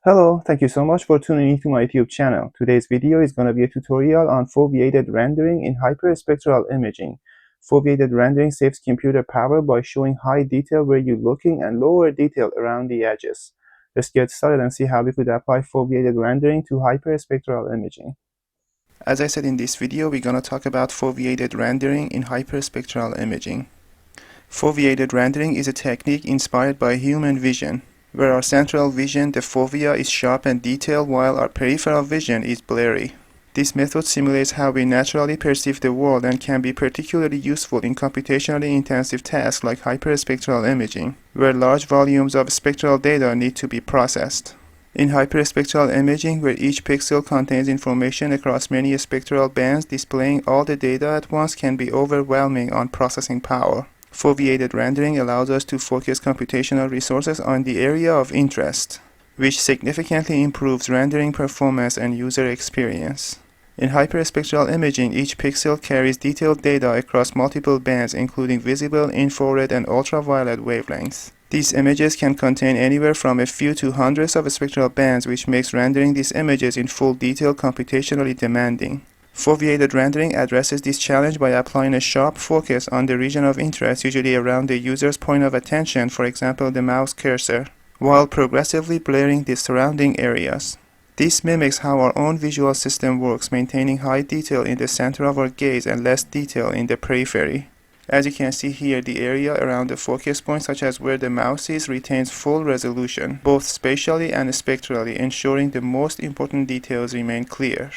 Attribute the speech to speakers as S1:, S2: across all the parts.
S1: Hello, thank you so much for tuning into my YouTube channel. Today's video is going to be a tutorial on foveated rendering in hyperspectral imaging. Foveated rendering saves computer power by showing high detail where you're looking and lower detail around the edges. Let's get started and see how we could apply foveated rendering to hyperspectral imaging. As I said in this video, we're going to talk about foveated rendering in hyperspectral imaging. Foveated rendering is a technique inspired by human vision, where our central vision, the fovea, is sharp and detailed while our peripheral vision is blurry. This method simulates how we naturally perceive the world and can be particularly useful in computationally intensive tasks like hyperspectral imaging, where large volumes of spectral data need to be processed. In hyperspectral imaging, where each pixel contains information across many spectral bands, displaying all the data at once can be overwhelming on processing power. Foveated rendering allows us to focus computational resources on the area of interest, which significantly improves rendering performance and user experience. In hyperspectral imaging, each pixel carries detailed data across multiple bands, including visible, infrared, and ultraviolet wavelengths. These images can contain anywhere from a few to hundreds of spectral bands, which makes rendering these images in full detail computationally demanding. Foveated rendering addresses this challenge by applying a sharp focus on the region of interest, usually around the user's point of attention, for example the mouse cursor, while progressively blurring the surrounding areas. This mimics how our own visual system works, maintaining high detail in the center of our gaze and less detail in the periphery. As you can see here, the area around the focus point, such as where the mouse is, retains full resolution, both spatially and spectrally, ensuring the most important details remain clear.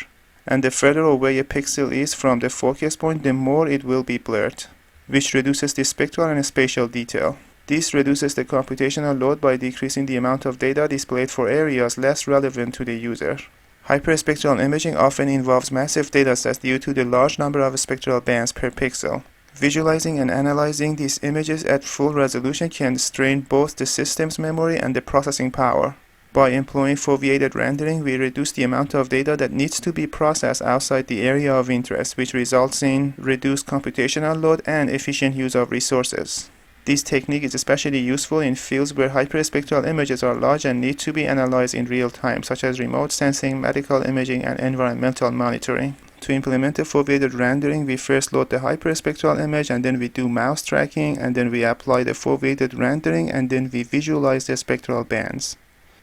S1: And the further away a pixel is from the focus point, the more it will be blurred, which reduces the spectral and spatial detail. This reduces the computational load by decreasing the amount of data displayed for areas less relevant to the user. Hyperspectral imaging often involves massive datasets due to the large number of spectral bands per pixel. Visualizing and analyzing these images at full resolution can strain both the system's memory and the processing power. By employing foveated rendering, we reduce the amount of data that needs to be processed outside the area of interest, which results in reduced computational load and efficient use of resources. This technique is especially useful in fields where hyperspectral images are large and need to be analyzed in real time, such as remote sensing, medical imaging, and environmental monitoring. To implement the foveated rendering, we first load the hyperspectral image, and then we do mouse tracking, and then we apply the foveated rendering, and then we visualize the spectral bands.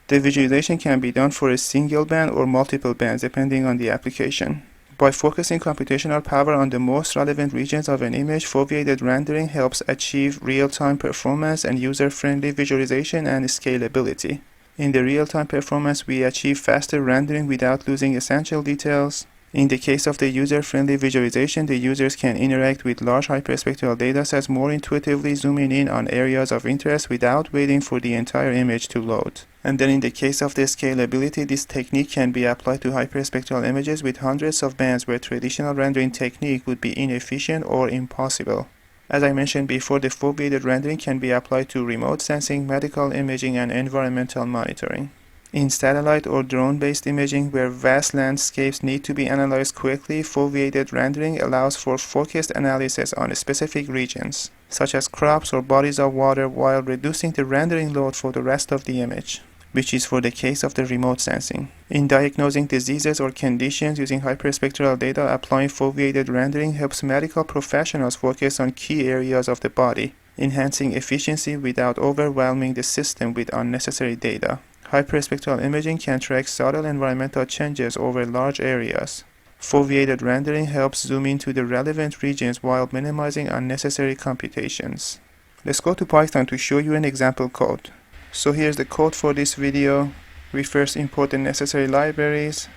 S1: The visualization can be done for a single band or multiple bands depending on the application. By focusing computational power on the most relevant regions of an image, foveated rendering helps achieve real-time performance and user-friendly visualization and scalability. In the real-time performance, we achieve faster rendering without losing essential details. In the case of the user-friendly visualization, the users can interact with large hyperspectral datasets more intuitively, zooming in on areas of interest without waiting for the entire image to load. And then in the case of the scalability, this technique can be applied to hyperspectral images with hundreds of bands where traditional rendering technique would be inefficient or impossible. As I mentioned before, the foveated rendering can be applied to remote sensing, medical imaging, and environmental monitoring. In satellite or drone-based imaging, where vast landscapes need to be analyzed quickly, foveated rendering allows for focused analysis on specific regions, such as crops or bodies of water, while reducing the rendering load for the rest of the image, which is for the case of the remote sensing. In diagnosing diseases or conditions using hyperspectral data, applying foveated rendering helps medical professionals focus on key areas of the body, enhancing efficiency without overwhelming the system with unnecessary data. Hyperspectral imaging can track subtle environmental changes over large areas. Foveated rendering helps zoom into the relevant regions while minimizing unnecessary computations. Let's go to Python to show you an example code. So here's the code for this video. We first import the necessary libraries,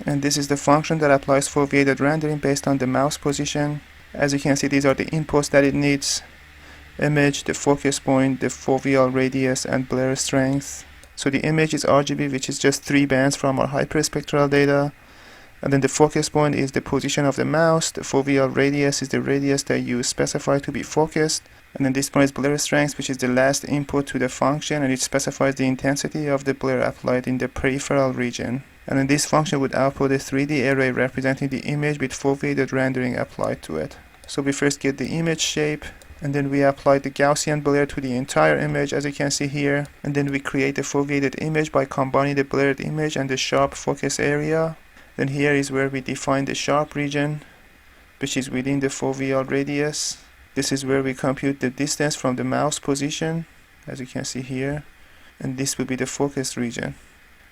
S1: and this is the function that applies foveated rendering based on the mouse position. As you can see, these are the inputs that it needs: image, the focus point, the foveal radius, and blur strength. So the image is RGB, which is just 3 bands from our hyperspectral data. And then the focus point is the position of the mouse. The foveal radius is the radius that you specify to be focused. And then this point is blur strength, which is the last input to the function, and it specifies the intensity of the blur applied in the peripheral region. And then this function would output a 3D array representing the image with foveated rendering applied to it. So we first get the image shape, And then we apply the Gaussian blur to the entire image, as you can see here. And then we create the foveated image by combining the blurred image and the sharp focus area. Then here is where we define the sharp region, which is within the foveal radius. This is where we compute the distance from the mouse position, as you can see here. And this will be the focus region.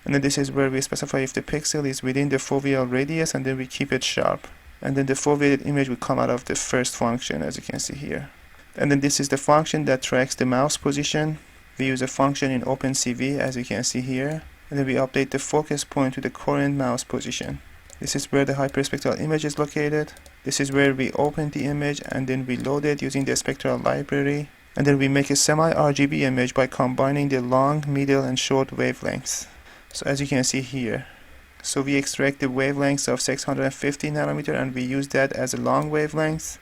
S1: And then this is where we specify if the pixel is within the foveal radius, and then we keep it sharp. And then the foveated image will come out of the first function, as you can see here. And then this is the function that tracks the mouse position. We use a function in OpenCV, as you can see here. And then we update the focus point to the current mouse position. This is where the hyperspectral image is located. This is where we open the image and then we load it using the spectral library. And then we make a semi-RGB image by combining the long, middle, and short wavelengths. So as you can see here. So we extract the wavelengths of 650 nanometer and we use that as a long wavelength.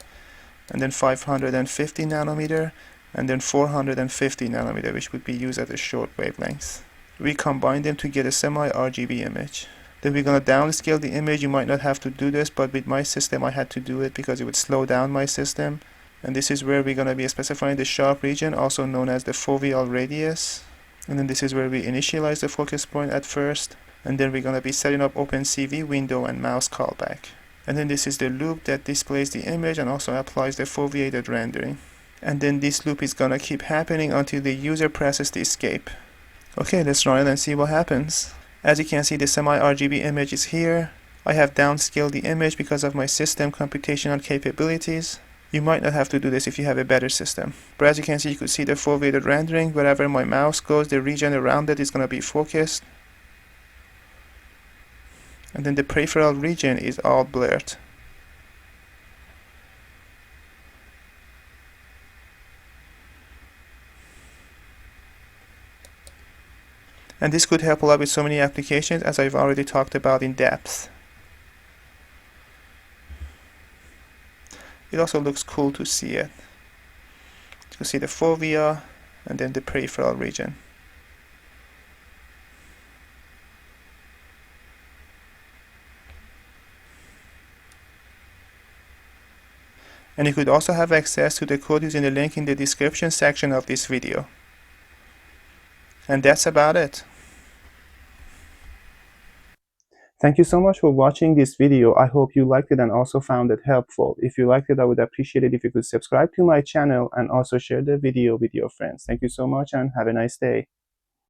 S1: And then 550 nanometer, and then 450 nanometer, which would be used as a short wavelength. We combine them to get a semi-RGB image. Then we're going to downscale the image. You might not have to do this, but with my system I had to do it because it would slow down my system. And this is where we're going to be specifying the sharp region, also known as the foveal radius. And then this is where we initialize the focus point at first. And then we're going to be setting up OpenCV window and mouse callback. And then this is the loop that displays the image and also applies the foveated rendering. And then this loop is gonna keep happening until the user presses the escape. Okay, let's run it and see what happens. As you can see, the semi-RGB image is here. I have downscaled the image because of my system computational capabilities. You might not have to do this if you have a better system. But as you can see, you could see the foveated rendering. Wherever my mouse goes, the region around it is gonna be focused. And then the peripheral region is all blurred. And this could help a lot with so many applications, as I've already talked about in depth. It also looks cool to see it. You can see the fovea and then the peripheral region. And you could also have access to the code using the link in the description section of this video. And that's about it. Thank you so much for watching this video. I hope you liked it and also found it helpful. If you liked it, I would appreciate it if you could subscribe to my channel and also share the video with your friends. Thank you so much and have a nice day.